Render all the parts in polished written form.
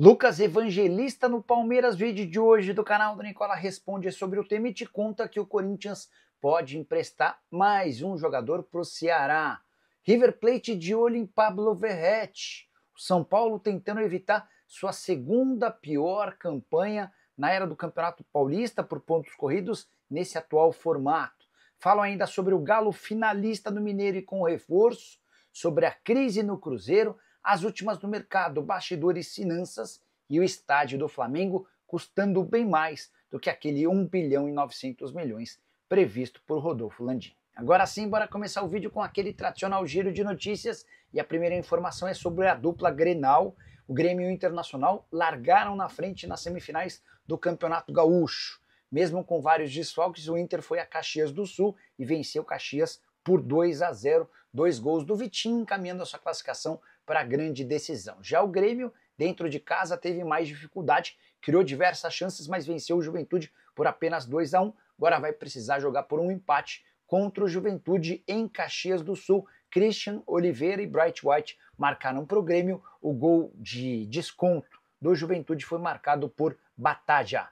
Lucas Evangelista no Palmeiras, vídeo de hoje do canal do Nicola Responde sobre o tema e te conta que o Corinthians pode emprestar mais um jogador para o Ceará. River Plate de olho em Pablo Verratti. O São Paulo tentando evitar sua segunda pior campanha na era do Campeonato Paulista por pontos corridos nesse atual formato. Falo ainda sobre o Galo finalista no Mineiro e com reforço, sobre a crise no Cruzeiro, as últimas do mercado, bastidores, finanças e o estádio do Flamengo custando bem mais do que aquele 1 bilhão e 900 milhões previsto por Rodolfo Landim. Agora sim, bora começar o vídeo com aquele tradicional giro de notícias e a primeira informação é sobre a dupla Grenal. O Grêmio e o Internacional largaram na frente nas semifinais do Campeonato Gaúcho. Mesmo com vários desfalques, o Inter foi a Caxias do Sul e venceu Caxias por 2-0, 2 gols do Vitinho, encaminhando a sua classificação para a grande decisão. Já o Grêmio, dentro de casa, teve mais dificuldade, criou diversas chances, mas venceu o Juventude por apenas 2-1. Agora vai precisar jogar por um empate contra o Juventude em Caxias do Sul. Christian Oliveira e Bright White marcaram para o Grêmio. O gol de desconto do Juventude foi marcado por Bataja.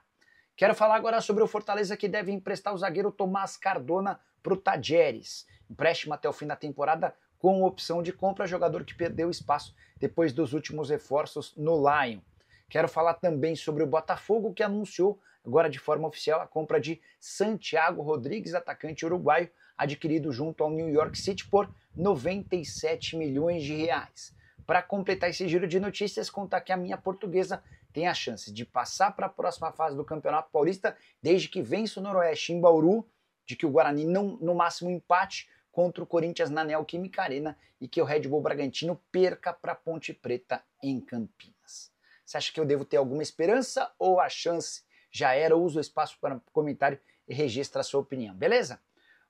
Quero falar agora sobre o Fortaleza, que deve emprestar o zagueiro Tomás Cardona para o Tajeres. Empréstimo até o fim da temporada com opção de compra, jogador que perdeu espaço depois dos últimos reforços no Lion. Quero falar também sobre o Botafogo, que anunciou agora de forma oficial a compra de Santiago Rodrigues, atacante uruguaio, adquirido junto ao New York City por 97 milhões de reais. Para completar esse giro de notícias, contar que a minha Portuguesa tem a chance de passar para a próxima fase do Campeonato Paulista, desde que vença o Noroeste em Bauru, de que o Guarani não, no máximo, empate contra o Corinthians na Neoquímica Arena e que o Red Bull Bragantino perca para a Ponte Preta em Campinas. Você acha que eu devo ter alguma esperança ou a chance já era? Usa o espaço para comentário e registra a sua opinião, beleza?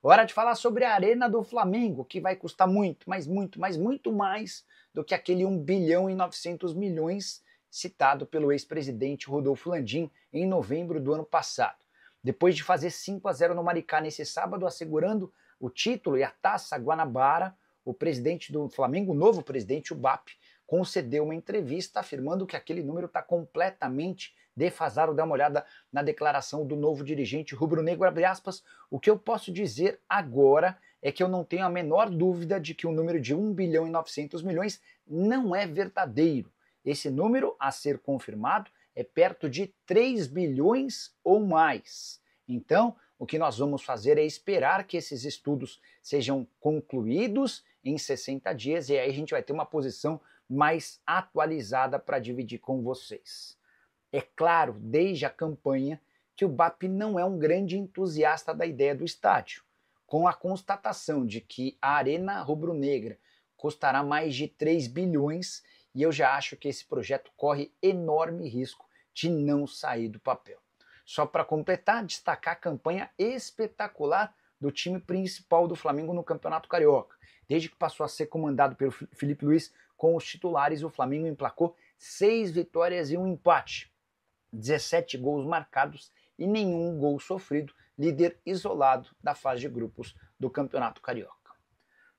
Hora de falar sobre a Arena do Flamengo, que vai custar muito mais do que aquele 1 bilhão e 900 milhões citado pelo ex-presidente Rodolfo Landim em novembro do ano passado. Depois de fazer 5-0 no Maricá nesse sábado, assegurando o título e a Taça Guanabara, o presidente do Flamengo, o novo presidente, o BAP, concedeu uma entrevista afirmando que aquele número está completamente defasado. Dá uma olhada na declaração do novo dirigente rubro-negro, abre aspas. O que eu posso dizer agora é que eu não tenho a menor dúvida de que o número de 1 bilhão e 900 milhões não é verdadeiro. Esse número a ser confirmado é perto de 3 bilhões ou mais. Então, o que nós vamos fazer é esperar que esses estudos sejam concluídos em 60 dias e aí a gente vai ter uma posição mais atualizada para dividir com vocês. É claro, desde a campanha, que o BAP não é um grande entusiasta da ideia do estádio. Com a constatação de que a Arena Rubro-Negra custará mais de 3 bilhões, e eu já acho que esse projeto corre enorme risco de não sair do papel. Só para completar, destacar a campanha espetacular do time principal do Flamengo no Campeonato Carioca. Desde que passou a ser comandado pelo Felipe Luiz com os titulares, o Flamengo emplacou 6 vitórias e um empate, 17 gols marcados e nenhum gol sofrido, líder isolado da fase de grupos do Campeonato Carioca.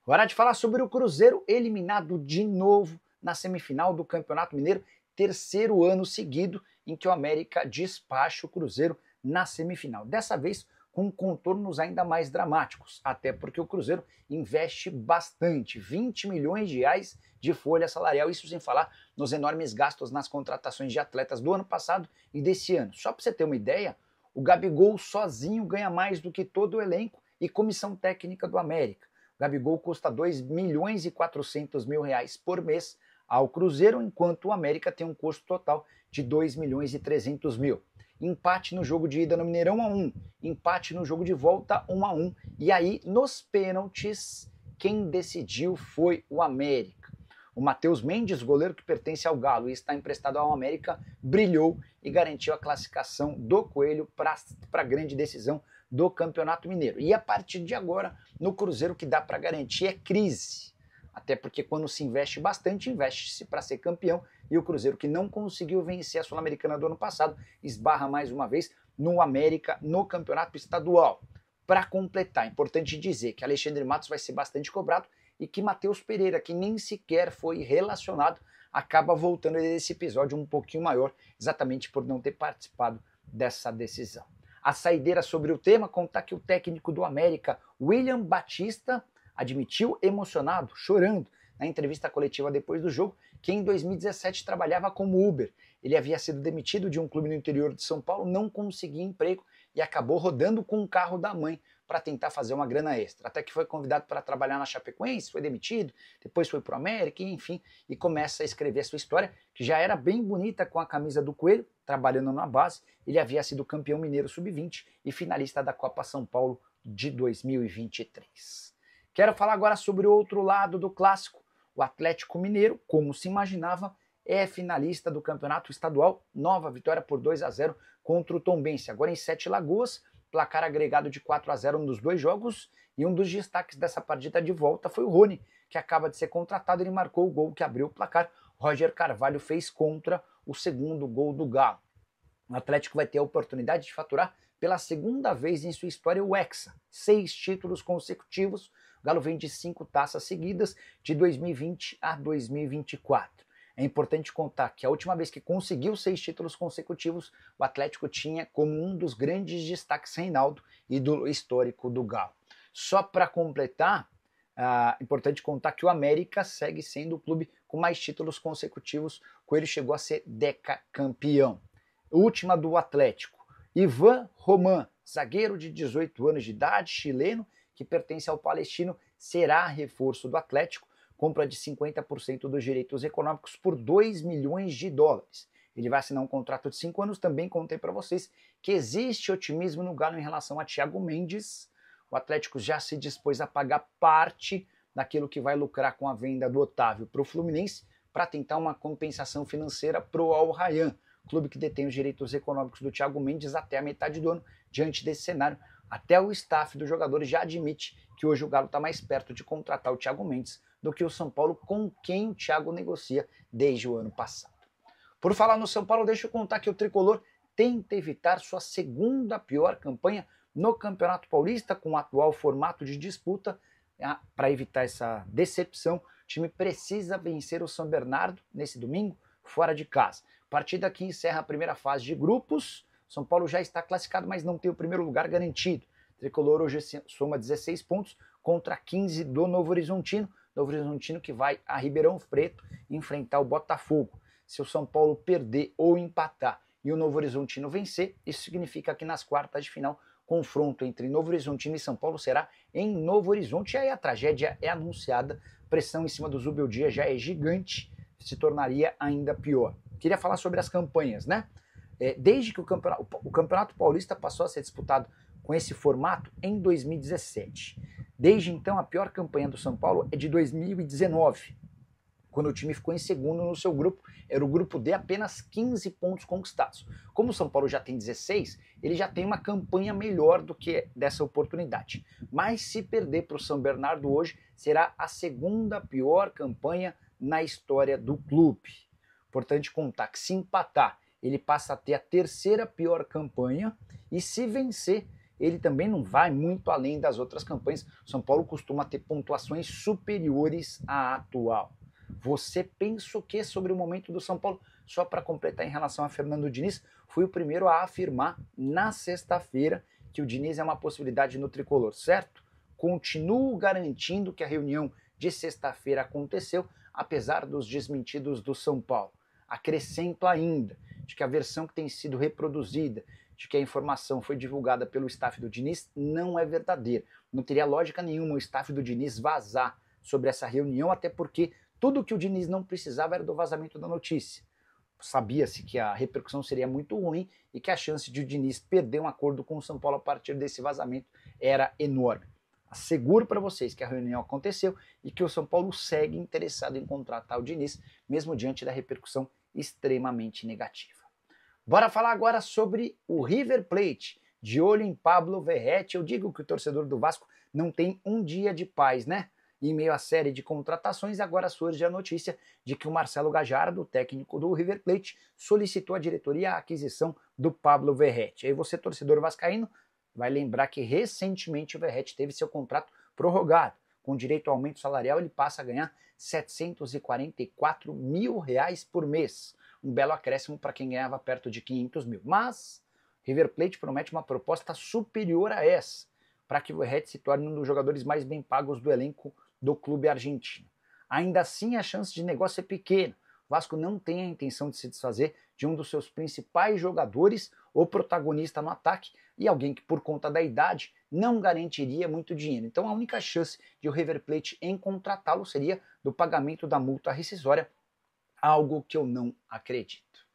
Hora de falar sobre o Cruzeiro, eliminado de novo na semifinal do Campeonato Mineiro, terceiro ano seguido em que o América despacha o Cruzeiro na semifinal. Dessa vez com contornos ainda mais dramáticos, até porque o Cruzeiro investe bastante, 20 milhões de reais de folha salarial, isso sem falar nos enormes gastos nas contratações de atletas do ano passado e desse ano. Só para você ter uma ideia, o Gabigol sozinho ganha mais do que todo o elenco e comissão técnica do América. O Gabigol custa 2 milhões e 400 mil reais por mês ao Cruzeiro, enquanto o América tem um custo total de 2 milhões e 300 mil. Empate no jogo de ida no Mineirão 1-1, empate no jogo de volta 1-1, e aí nos pênaltis quem decidiu foi o América. O Matheus Mendes, goleiro que pertence ao Galo e está emprestado ao América, brilhou e garantiu a classificação do Coelho para a grande decisão do Campeonato Mineiro. E a partir de agora, no Cruzeiro, o que dá para garantir é crise. Até porque quando se investe bastante, investe-se para ser campeão, e o Cruzeiro, que não conseguiu vencer a Sul-Americana do ano passado, esbarra mais uma vez no América no campeonato estadual. Para completar, é importante dizer que Alexandre Matos vai ser bastante cobrado e que Matheus Pereira, que nem sequer foi relacionado, acaba voltando nesse episódio um pouquinho maior, exatamente por não ter participado dessa decisão. A saideira sobre o tema conta que o técnico do América, William Batista, admitiu emocionado, chorando, na entrevista coletiva depois do jogo, que em 2017 trabalhava como Uber. Ele havia sido demitido de um clube no interior de São Paulo, não conseguia emprego e acabou rodando com o carro da mãe para tentar fazer uma grana extra. Até que foi convidado para trabalhar na Chapecoense, foi demitido, depois foi para o América, enfim, e começa a escrever a sua história, que já era bem bonita com a camisa do Coelho, trabalhando na base. Ele havia sido campeão mineiro sub-20 e finalista da Copa São Paulo de 2023. Quero falar agora sobre o outro lado do clássico. O Atlético Mineiro, como se imaginava, é finalista do campeonato estadual. Nova vitória por 2-0 contra o Tombense. Agora em Sete Lagoas, placar agregado de 4-0 nos dois jogos. E um dos destaques dessa partida de volta foi o Rony, que acaba de ser contratado. Ele marcou o gol que abriu o placar. Roger Carvalho fez contra o segundo gol do Galo. O Atlético vai ter a oportunidade de faturar pela segunda vez em sua história o Hexa. 6 títulos consecutivos. O Galo vem de 5 taças seguidas de 2020 a 2024. É importante contar que a última vez que conseguiu 6 títulos consecutivos, o Atlético tinha como um dos grandes destaques Reinaldo, ídolo histórico do Galo. Só para completar, é importante contar que o América segue sendo o clube com mais títulos consecutivos. O Coelho chegou a ser decacampeão. Última do Atlético. Ivan Roman, zagueiro de 18 anos de idade, chileno, que pertence ao Palestino, será reforço do Atlético, compra de 50% dos direitos econômicos por 2 milhões de dólares. Ele vai assinar um contrato de 5 anos, também contei para vocês que existe otimismo no Galo em relação a Thiago Mendes. O Atlético já se dispôs a pagar parte daquilo que vai lucrar com a venda do Otávio para o Fluminense, para tentar uma compensação financeira para o Al Rayyan, clube que detém os direitos econômicos do Thiago Mendes até a metade do ano. Diante desse cenário, até o staff dos jogadores já admite que hoje o Galo está mais perto de contratar o Thiago Mendes do que o São Paulo, com quem o Thiago negocia desde o ano passado. Por falar no São Paulo, deixa eu contar que o Tricolor tenta evitar sua segunda pior campanha no Campeonato Paulista, com o atual formato de disputa. Para evitar essa decepção, o time precisa vencer o São Bernardo nesse domingo, fora de casa. Partida que encerra a primeira fase de grupos. São Paulo já está classificado, mas não tem o primeiro lugar garantido. O Tricolor hoje soma 16 pontos contra 15 do Novo Horizontino. Novo Horizontino que vai a Ribeirão Preto enfrentar o Botafogo. Se o São Paulo perder ou empatar e o Novo Horizontino vencer, isso significa que nas quartas de final, confronto entre Novo Horizontino e São Paulo será em Novo Horizonte. E aí a tragédia é anunciada, pressão em cima do Zubeldia já é gigante, se tornaria ainda pior. Queria falar sobre as campanhas, né? Desde que o Campeonato Paulista passou a ser disputado com esse formato em 2017. Desde então, a pior campanha do São Paulo é de 2019, quando o time ficou em segundo no seu grupo. Era o grupo D, apenas 15 pontos conquistados. Como o São Paulo já tem 16, ele já tem uma campanha melhor do que dessa oportunidade. Mas se perder para o São Bernardo hoje, será a segunda pior campanha na história do clube. Importante contar que se empatar, ele passa a ter a terceira pior campanha, e se vencer, ele também não vai muito além das outras campanhas. O São Paulo costuma ter pontuações superiores à atual. Você pensa o que sobre o momento do São Paulo? Só para completar em relação a Fernando Diniz, fui o primeiro a afirmar na sexta-feira que o Diniz é uma possibilidade no Tricolor, certo? Continuo garantindo que a reunião de sexta-feira aconteceu, apesar dos desmentidos do São Paulo. Acrescento ainda de que a versão que tem sido reproduzida, de que a informação foi divulgada pelo staff do Diniz, não é verdadeira. Não teria lógica nenhuma o staff do Diniz vazar sobre essa reunião, até porque tudo que o Diniz não precisava era do vazamento da notícia. Sabia-se que a repercussão seria muito ruim e que a chance de o Diniz perder um acordo com o São Paulo a partir desse vazamento era enorme. Asseguro para vocês que a reunião aconteceu e que o São Paulo segue interessado em contratar o Diniz, mesmo diante da repercussão extremamente negativa. Bora falar agora sobre o River Plate, de olho em Pablo Verratti. Eu digo que o torcedor do Vasco não tem um dia de paz, né? Em meio à série de contratações, agora surge a notícia de que o Marcelo Gallardo, técnico do River Plate, solicitou à diretoria a aquisição do Pablo Verratti. Aí você, torcedor vascaíno, vai lembrar que recentemente o Verratti teve seu contrato prorrogado. Com direito ao aumento salarial, ele passa a ganhar 744 mil reais por mês. Um belo acréscimo para quem ganhava perto de 500 mil. Mas River Plate promete uma proposta superior a essa, para que o Verratti se torne um dos jogadores mais bem pagos do elenco do clube argentino. Ainda assim, a chance de negócio é pequena. O Vasco não tem a intenção de se desfazer de um dos seus principais jogadores, o protagonista no ataque, e alguém que, por conta da idade, não garantiria muito dinheiro. Então a única chance de o River Plate em contratá-lo seria do pagamento da multa rescisória, algo que eu não acredito.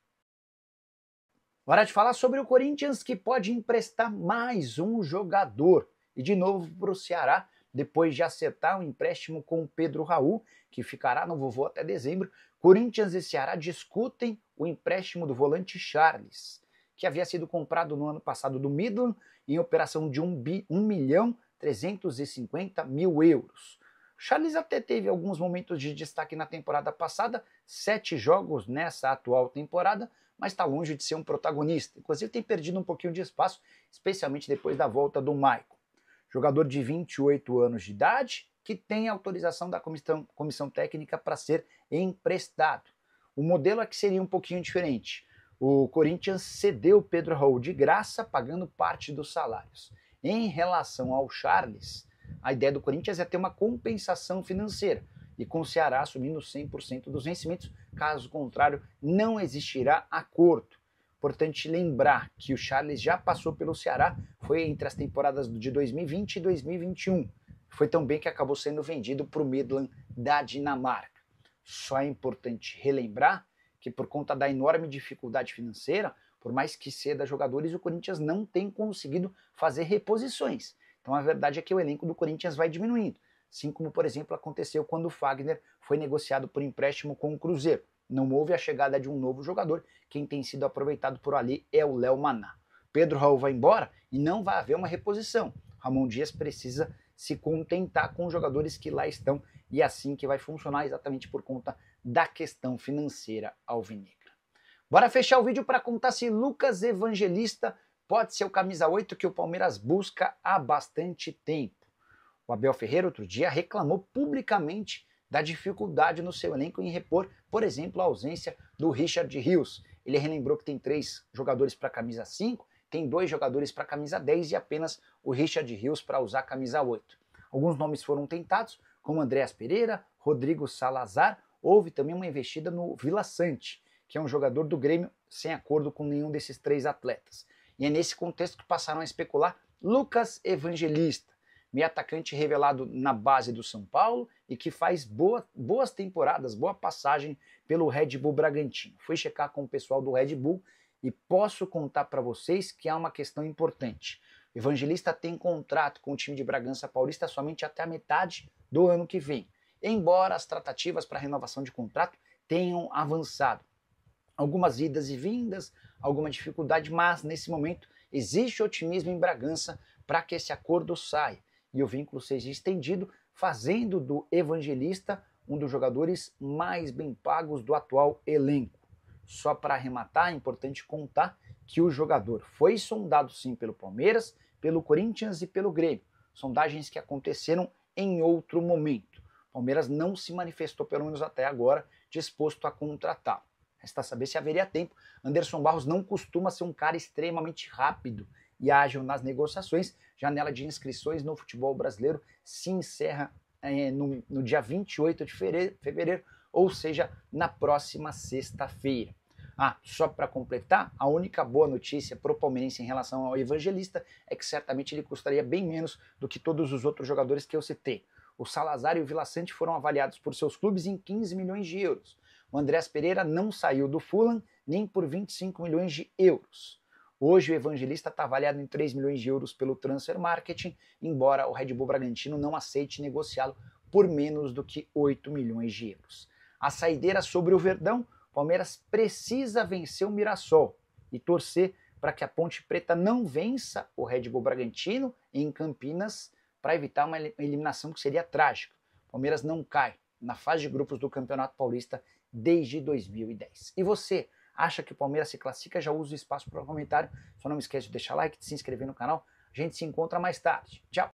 Hora de falar sobre o Corinthians, que pode emprestar mais um jogador. E de novo para o Ceará, depois de acertar um empréstimo com o Pedro Raul, que ficará no vovô até dezembro. Corinthians e Ceará discutem o empréstimo do volante Charles, que havia sido comprado no ano passado do Midland em operação de 1.350.000 euros. Charles até teve alguns momentos de destaque na temporada passada, 7 jogos nessa atual temporada, mas está longe de ser um protagonista. Inclusive tem perdido um pouquinho de espaço, especialmente depois da volta do Maicon. Jogador de 28 anos de idade, que tem autorização da comissão técnica para ser emprestado. O modelo é que seria um pouquinho diferente. O Corinthians cedeu Pedro Raul de graça, pagando parte dos salários. Em relação ao Charles, a ideia do Corinthians é ter uma compensação financeira, e com o Ceará assumindo 100% dos vencimentos, caso contrário, não existirá acordo. Importante lembrar que o Charles já passou pelo Ceará, foi entre as temporadas de 2020 e 2021. Foi também que acabou sendo vendido para o Midland da Dinamarca. Só é importante relembrar que por conta da enorme dificuldade financeira, por mais que ceda jogadores, o Corinthians não tem conseguido fazer reposições. Então a verdade é que o elenco do Corinthians vai diminuindo, assim como, por exemplo, aconteceu quando o Fagner foi negociado por empréstimo com o Cruzeiro. Não houve a chegada de um novo jogador, quem tem sido aproveitado por ali é o Léo Maná. Pedro Raul vai embora e não vai haver uma reposição. Ramon Dias precisa se contentar com os jogadores que lá estão e é assim que vai funcionar, exatamente por conta da questão financeira alvinegra. Bora fechar o vídeo para contar se Lucas Evangelista pode ser o camisa 8 que o Palmeiras busca há bastante tempo. O Abel Ferreira, outro dia, reclamou publicamente da dificuldade no seu elenco em repor, por exemplo, a ausência do Richard Rios. Ele relembrou que tem 3 jogadores para a camisa 5, tem 2 jogadores para a camisa 10 e apenas o Richard Rios para usar a camisa 8. Alguns nomes foram tentados, como Andréas Pereira, Rodrigo Salazar. Houve também uma investida no Vila Sante, que é um jogador do Grêmio sem acordo com nenhum desses 3 atletas. E é nesse contexto que passaram a especular Lucas Evangelista, meio atacante revelado na base do São Paulo e que faz boas temporadas, boa passagem pelo Red Bull Bragantino. Fui checar com o pessoal do Red Bull e posso contar para vocês que há uma questão importante. O Evangelista tem contrato com o time de Bragança Paulista somente até a metade do ano que vem, embora as tratativas para renovação de contrato tenham avançado. Algumas idas e vindas, alguma dificuldade, mas nesse momento existe otimismo em Bragança para que esse acordo saia e o vínculo seja estendido, fazendo do Evangelista um dos jogadores mais bem pagos do atual elenco. Só para arrematar, é importante contar que o jogador foi sondado sim pelo Palmeiras, pelo Corinthians e pelo Grêmio, sondagens que aconteceram em outro momento. O Palmeiras não se manifestou, pelo menos até agora, disposto a contratá-lo. Resta saber se haveria tempo. Anderson Barros não costuma ser um cara extremamente rápido e ágil nas negociações. Janela de inscrições no futebol brasileiro se encerra no dia 28 de fevereiro, ou seja, na próxima sexta-feira. Só para completar, a única boa notícia para o palmeirense em relação ao Evangelista é que certamente ele custaria bem menos do que todos os outros jogadores que eu citei. O Salazar e o Vila Sante foram avaliados por seus clubes em 15 milhões de euros. O Andréas Pereira não saiu do Fulham nem por 25 milhões de euros. Hoje o Evangelista está avaliado em 3 milhões de euros pelo Transfer Marketing, embora o Red Bull Bragantino não aceite negociá-lo por menos do que 8 milhões de euros. A saideira sobre o Verdão, o Palmeiras precisa vencer o Mirassol e torcer para que a Ponte Preta não vença o Red Bull Bragantino em Campinas para evitar uma eliminação que seria trágica. O Palmeiras não cai na fase de grupos do Campeonato Paulista desde 2010. E você acha que o Palmeiras se classifica? Já usa o espaço para o comentário. Só não esquece de deixar like, de se inscrever no canal. A gente se encontra mais tarde. Tchau!